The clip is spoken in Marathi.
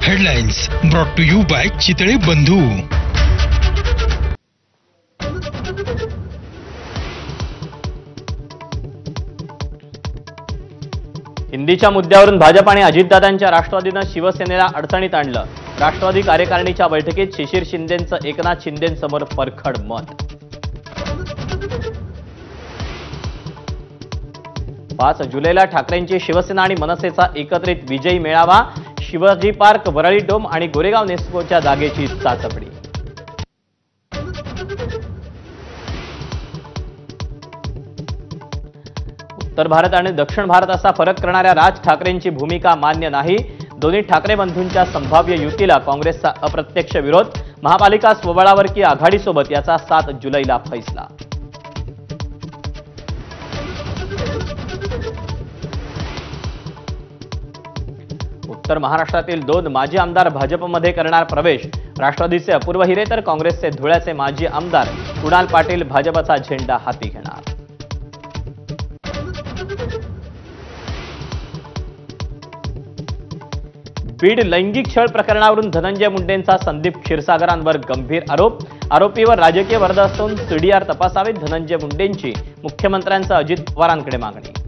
Headlines brought to you by Chitale Bandhu. हिंदीच्या मुद्द्यावरून भाजप आणि अजितदादांच्या राष्ट्रवादीनं शिवसेनेला अडचणीत आणलं. राष्ट्रवादी कार्यकारिणीच्या बैठकीत शिशिर शिंदेंचं एकनाथ शिंदेंसमोर परखड मत. 5 जुलैला ठाकरेंची शिवसेना आणि मनसेचा एकत्रित विजयी मेळावा. शिवाजी पार्क, वरळी डोम आणि गोरेगाव नेस्कोच्या जागेची चाचपणी. उत्तर भारत आणि दक्षिण भारत असा फरक करणाऱ्या राज ठाकरेंची भूमिका मान्य नाही. दोन्ही ठाकरे बंधूंच्या संभाव्य युतीला काँग्रेसचा अप्रत्यक्ष विरोध. महापालिका स्वबळावर की आघाडीसोबत याचा 7 जुलैला फैसला. उत्तर महाराष्ट्रातील 2 माजी आमदार भाजपमध्ये करणार प्रवेश. राष्ट्रवादीचे अपूर्व हिरे तर काँग्रेसचे धुळ्याचे माजी आमदार कुणाल पाटील भाजपचा झेंडा हाती घेणार. बीड लैंगिक छळ प्रकरणावरून धनंजय मुंडेंचा संदीप क्षीरसागरांवर गंभीर आरोप. आरोपीवर राजकीय वर्द असून सीडीआर तपासावेत. धनंजय मुंडेंची मुख्यमंत्र्यांचा अजित पवारांकडे मागणी.